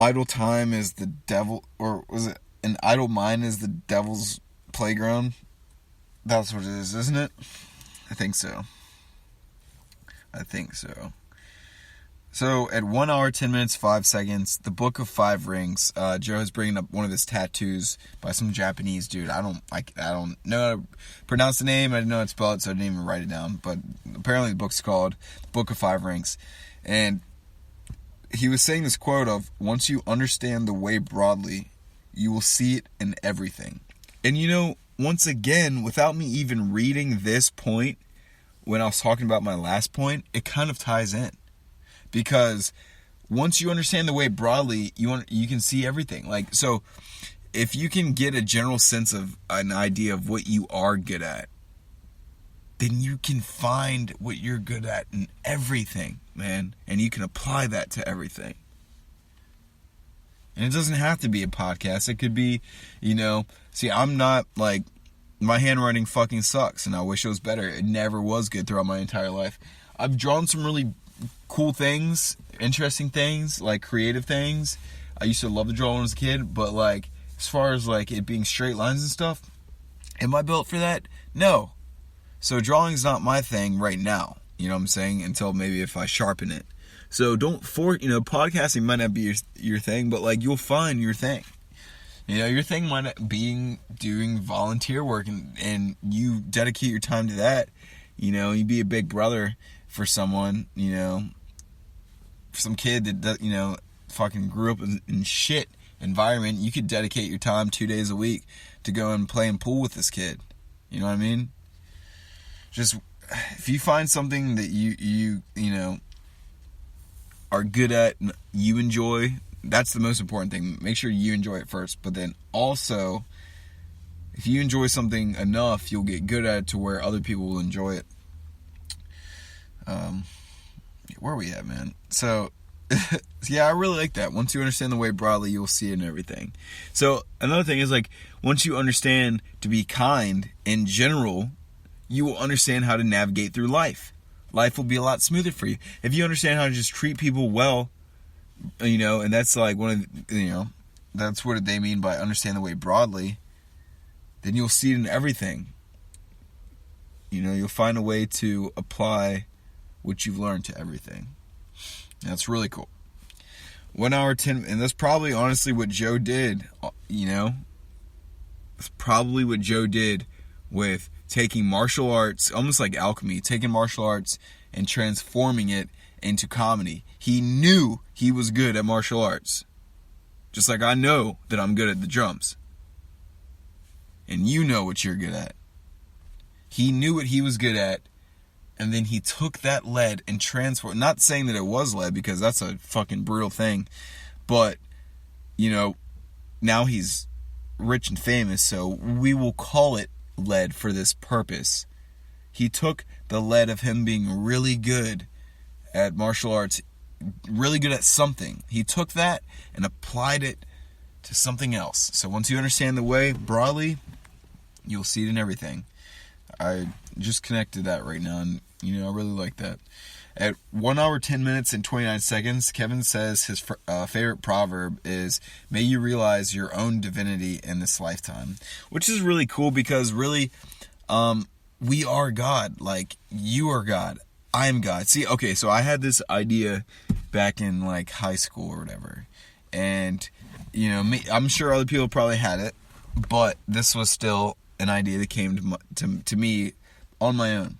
idle time is the devil, or was it an idle mind is the devil's playground? That's what it is, isn't it? I think so. So at 1 hour, 10 minutes, 5 seconds, the Book of Five Rings. Joe is bringing up one of his tattoos by some Japanese dude. I don't know how to pronounce the name. I didn't know how to spell it, so I didn't even write it down. But apparently the book's called Book of Five Rings. And he was saying this quote of, once you understand the way broadly, you will see it in everything. And once again, without me even reading this point, when I was talking about my last point, it kind of ties in. Because once you understand the way broadly, you can see everything. Like, so if you can get a general sense of an idea of what you are good at, then you can find what you're good at in everything, man. And you can apply that to everything. And it doesn't have to be a podcast. It could be, see, I'm not like, my handwriting fucking sucks and I wish it was better. It never was good throughout my entire life. I've drawn some really cool things, interesting things, like creative things. I used to love to draw when I was a kid, but like, as far as like it being straight lines and stuff, am I built for that? No. So drawing's not my thing right now, you know what I'm saying, until maybe if I sharpen it. So podcasting might not be your thing, but like you'll find your thing. Your thing might be doing volunteer work and you dedicate your time to that. You be a big brother for someone, for some kid that, fucking grew up in shit environment. You could dedicate your time 2 days a week to go and play in pool with this kid. You know what I mean? Just, if you find something that you are good at, you enjoy, that's the most important thing. Make sure you enjoy it first. But then also, if you enjoy something enough, you'll get good at it to where other people will enjoy it. Where are we at, man? So, yeah, I really like that. Once you understand the way broadly, you'll see it in everything. So, another thing is, like, once you understand to be kind in general, you will understand how to navigate through life. Life will be a lot smoother for you. If you understand how to just treat people well, and that's like that's what they mean by understand the way broadly, then you'll see it in everything. You'll find a way to apply what you've learned to everything. That's really cool. 1 hour, 10, and that's probably honestly what Joe did, It's probably what Joe did with taking martial arts, almost like alchemy, taking martial arts and transforming it into comedy. He knew he was good at martial arts. Just like I know that I'm good at the drums. And you know what you're good at. He knew what he was good at, and then he took that lead and transformed, not saying that it was lead because that's a fucking brutal thing, but, now he's rich and famous, so we will call it lead for this purpose. He took the lead of him being really good at martial arts, really good at something. He took that and applied it to something else. So once you understand the way broadly, you'll see it in everything. I just connected that right now, and I really like that. At 1 hour, 10 minutes, and 29 seconds, Kevin says his favorite proverb is, "May you realize your own divinity in this lifetime," which is really cool because really, we are God. Like, you are God. I am God. See, okay, so I had this idea back in like high school or whatever, and I'm sure other people probably had it, but this was still an idea that came to me on my own.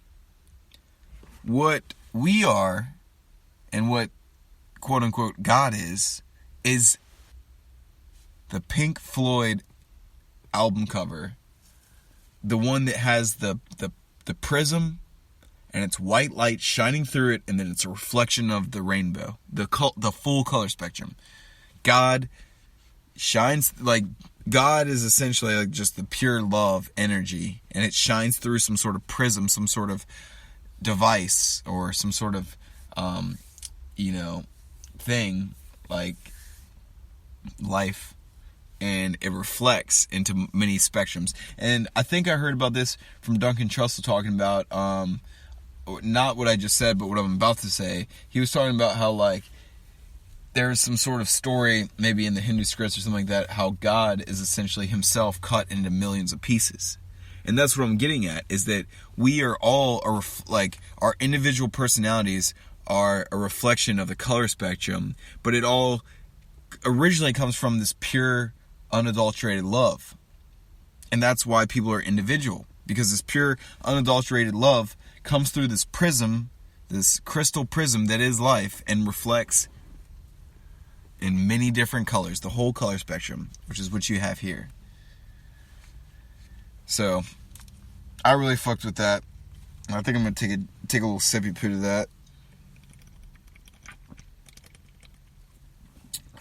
What we are and what quote unquote God is the Pink Floyd album cover, the one that has the prism and it's white light shining through it, and then it's a reflection of the rainbow, the full color spectrum. God shines, like, God is essentially like just the pure love energy, and it shines through some sort of prism, some sort of device, or some sort of thing like life, and it reflects into many spectrums. And I think I heard about this from Duncan Trussell talking about not what I just said, but what I'm about to say. He was talking about how, like, there's some sort of story, maybe in the Hindu scripts or something like that, how God is essentially himself cut into millions of pieces. And that's what I'm getting at, is that we are all, our individual personalities are a reflection of the color spectrum, but it all originally comes from this pure, unadulterated love. And that's why people are individual, because this pure, unadulterated love comes through this prism, this crystal prism that is life, and reflects in many different colors, the whole color spectrum, which is what you have here. So, I really fucked with that. I think I'm going to take a little sippy poo to that.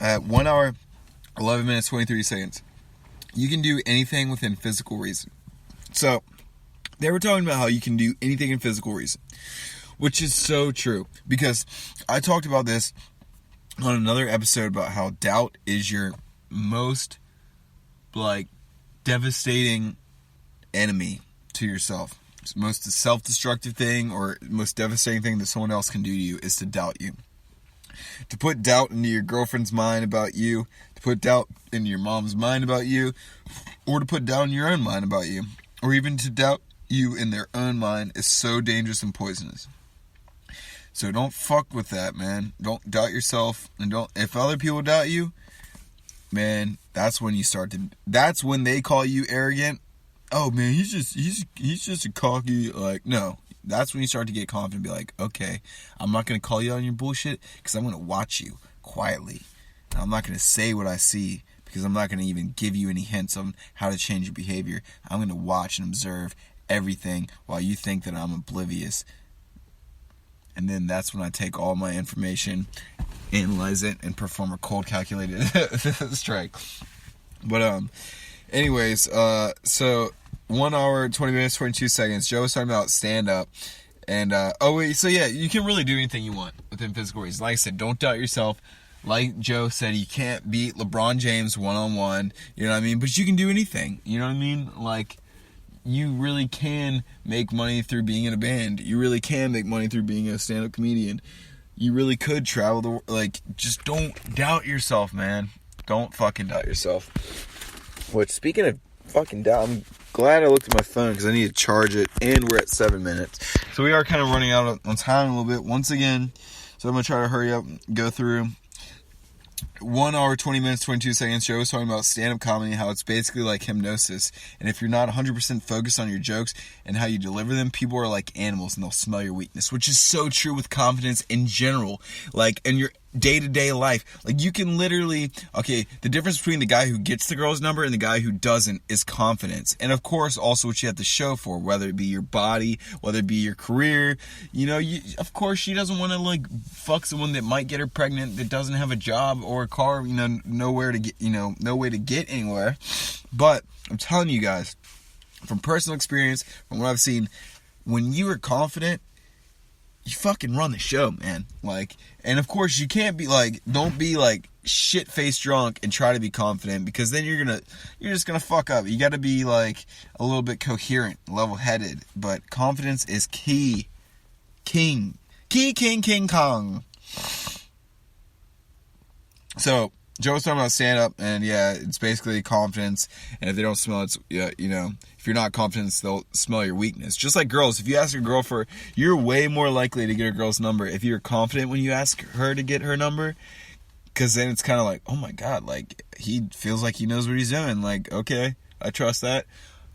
At 1 hour, 11 minutes, 23 seconds. You can do anything within physical reason. So, they were talking about how you can do anything in physical reason, which is so true. Because I talked about this on another episode about how doubt is your most, devastating enemy to yourself. It's the most self-destructive thing or most devastating thing that someone else can do to you is to doubt you. To put doubt into your girlfriend's mind about you, to put doubt into your mom's mind about you, or to put doubt in your own mind about you, or even to doubt you in their own mind is so dangerous and poisonous. So don't fuck with that, man. Don't doubt yourself, and if other people doubt you, man, that's when they call you arrogant. Oh man, he's just a cocky, no. That's when you start to get confident and be like, okay, I'm not going to call you on your bullshit because I'm going to watch you quietly. And I'm not going to say what I see because I'm not going to even give you any hints on how to change your behavior. I'm going to watch and observe everything while you think that I'm oblivious. And then that's when I take all my information, analyze it, and perform a cold calculated strike. But, anyways, so 1 hour, 20 minutes, 22 seconds. Joe was talking about stand-up. And, you can really do anything you want within physical reasons. Like I said, don't doubt yourself. Like Joe said, you can't beat LeBron James one-on-one. You know what I mean? But you can do anything. You know what I mean? You really can make money through being in a band. You really can make money through being a stand-up comedian. You really could travel the world. Just don't doubt yourself, man. Don't fucking doubt yourself. Which, speaking of fucking doubt, I'm glad I looked at my phone because I need to charge it, and we're at 7 minutes. So we are kind of running out on time a little bit once again. So I'm going to try to hurry up and go through. 1 hour, 20 minutes, 22 seconds. Joe was talking about stand-up comedy, how it's basically like hypnosis. And if you're not 100% focused on your jokes and how you deliver them, people are like animals and they'll smell your weakness, which is so true with confidence in general. In your day-to-day life. You can literally... Okay, the difference between the guy who gets the girl's number and the guy who doesn't is confidence. And of course, also what you have to show for, whether it be your body, whether it be your career. Of course, she doesn't want to, fuck someone that might get her pregnant, that doesn't have a job or a car, no way to get anywhere. But, I'm telling you guys, from personal experience, from what I've seen, when you are confident, you fucking run the show, man. And of course you can't be don't be shit-faced drunk and try to be confident, because then you're just gonna fuck up. You gotta be a little bit coherent, level-headed. But confidence is key. King Kong. So Joe was talking about stand-up, and yeah, it's basically confidence. And if they don't smell it, if you're not confident, they'll smell your weakness. Just like girls, if you ask a girl you're way more likely to get a girl's number if you're confident when you ask her to get her number. Because then it's kind of oh my God, he feels like he knows what he's doing. Okay, I trust that.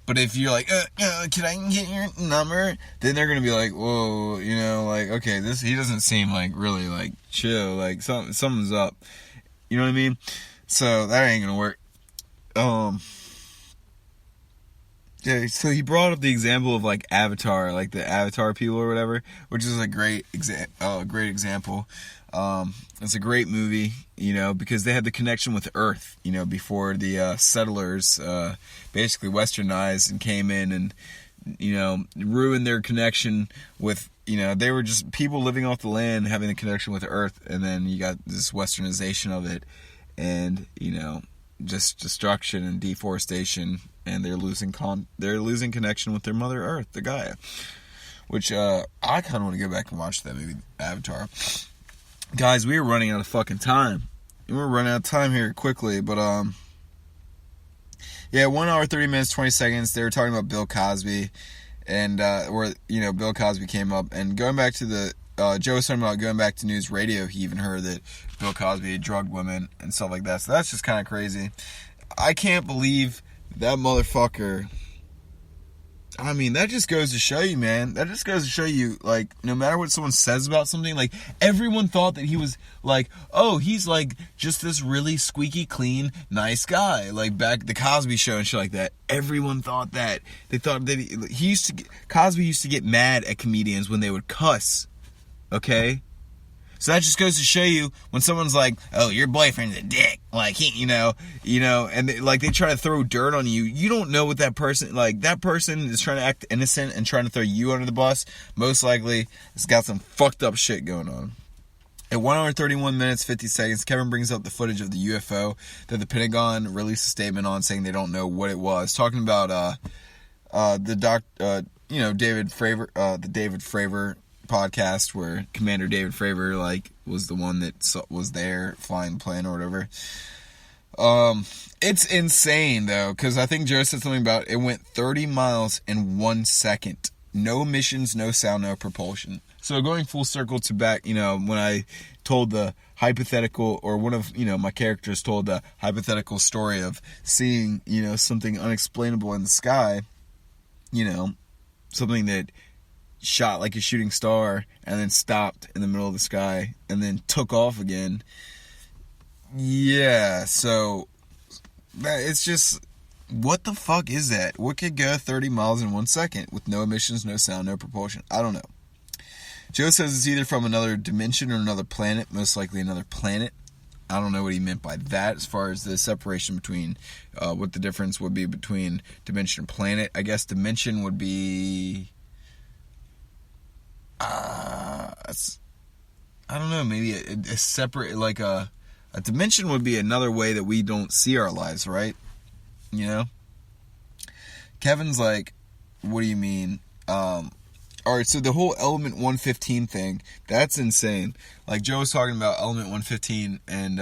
But if you're can I get your number? Then they're going to be whoa, okay, he doesn't seem really chill. Something's up. You know what I mean? So that ain't gonna work. Yeah, so he brought up the example of Avatar, the Avatar people or whatever, which is a great example. It's a great movie, because they had the connection with Earth, before the settlers basically westernized and came in and ruined their connection with. They were just people living off the land, having a connection with the earth, and then you got this westernization of it, and just destruction and deforestation, and they're losing connection with their Mother Earth, the Gaia. Which I kind of want to go back and watch that movie, Avatar. Guys, we are running out of fucking time. we're running out of time here quickly, but yeah, 1 hour 30 minutes 20 seconds. They were talking about Bill Cosby, and where Bill Cosby came up, and going back to the Joe was talking about going back to news radio. He even heard that Bill Cosby had drugged women and stuff like that. So that's just kind of crazy. I can't believe that motherfucker. I mean, that just goes to show you, man. That just goes to show you, like, no matter what someone says about something, like, everyone thought that he was, like, oh, he's, like, just this really squeaky clean, nice guy. Like, back at the Cosby Show and shit like that. Everyone thought that. They thought that Cosby used to get mad at comedians when they would cuss. Okay? So that just goes to show you when someone's like, oh, your boyfriend's a dick. Like, and they try to throw dirt on you. You don't know what that person is trying to act innocent and trying to throw you under the bus. Most likely, it's got some fucked up shit going on. At 1 hour 31 minutes 50 seconds, Kevin brings up the footage of the UFO that the Pentagon released a statement on, saying they don't know what it was. Talking about David Fravor, the David Fravor podcast, where Commander David Fravor was the one that was there flying the plane or whatever. It's insane though, because I think Joe said something about it went 30 miles in 1 second. No emissions, no sound, no propulsion. So going full circle to back, when I told the hypothetical, or one of my characters told the hypothetical story of seeing something unexplainable in the sky, something that shot like a shooting star and then stopped in the middle of the sky and then took off again. Yeah, so it's just, what the fuck is that? What could go 30 miles in 1 second with no emissions, no sound, no propulsion? I don't know. Joe says it's either from another dimension or another planet, most likely another planet. I don't know what he meant by that as far as the separation between what the difference would be between dimension and planet. I guess dimension would be I don't know, maybe a separate, like a dimension would be another way that we don't see our lives, right? Kevin's like, what do you mean? Alright, so the whole element 115 thing, that's insane. Like, Joe was talking about element 115 and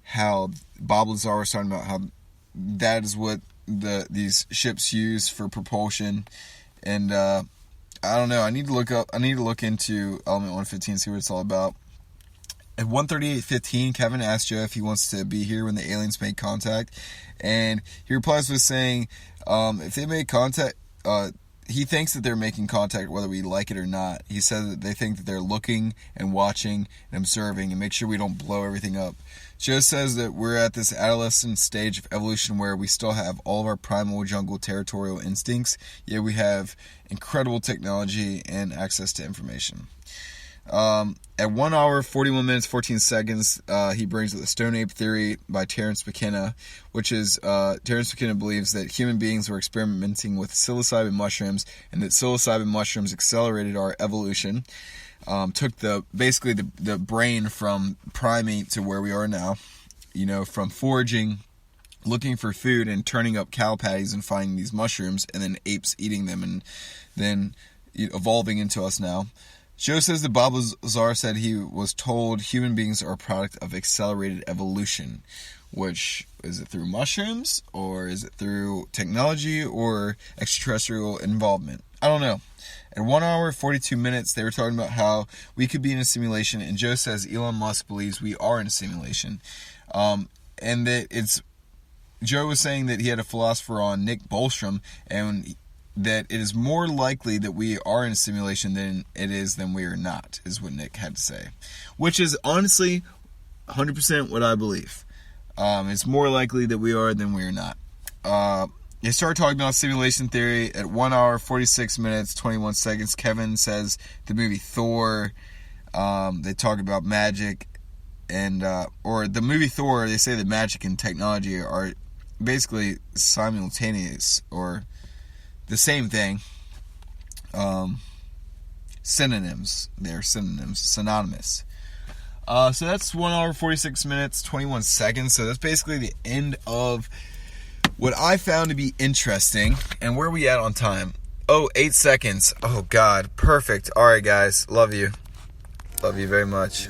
how Bob Lazar was talking about how that is what these ships use for propulsion. And I don't know. I need to look into element 115, see what it's all about. At 1:38:15, Kevin asked Joe if he wants to be here when the aliens make contact, and he replies with saying, if they make contact, he thinks that they're making contact whether we like it or not. He said that they think that they're looking and watching and observing and make sure we don't blow everything up. Joe says that we're at this adolescent stage of evolution where we still have all of our primal jungle territorial instincts, yet we have incredible technology and access to information. At 1 hour, 41 minutes, 14 seconds, he brings up the Stone Ape theory by Terence McKenna, which is, Terence McKenna believes that human beings were experimenting with psilocybin mushrooms, and that psilocybin mushrooms accelerated our evolution, took the brain from primate to where we are now, from foraging, looking for food, and turning up cow patties and finding these mushrooms, and then apes eating them, and then evolving into us now. Joe says that Bob Lazar said he was told human beings are a product of accelerated evolution, which, is it through mushrooms, or is it through technology, or extraterrestrial involvement? I don't know. At 1 hour, 42 minutes, they were talking about how we could be in a simulation, and Joe says Elon Musk believes we are in a simulation. And that Joe was saying that he had a philosopher on, Nick Bostrom, and that it is more likely that we are in a simulation than it is than we are not, is what Nick had to say. Which is honestly 100% what I believe. It's more likely that we are than we are not. They start talking about simulation theory at 1 hour, 46 minutes, 21 seconds. Kevin says the movie Thor, they talk about magic, and or the movie Thor, they say that magic and technology are basically simultaneous, or the same thing. Synonyms. They're synonymous. So that's 1 hour, 46 minutes, 21 seconds. So that's basically the end of what I found to be interesting. And where are we at on time? 8 seconds. Oh, God. Perfect. All right, guys. Love you. Love you very much.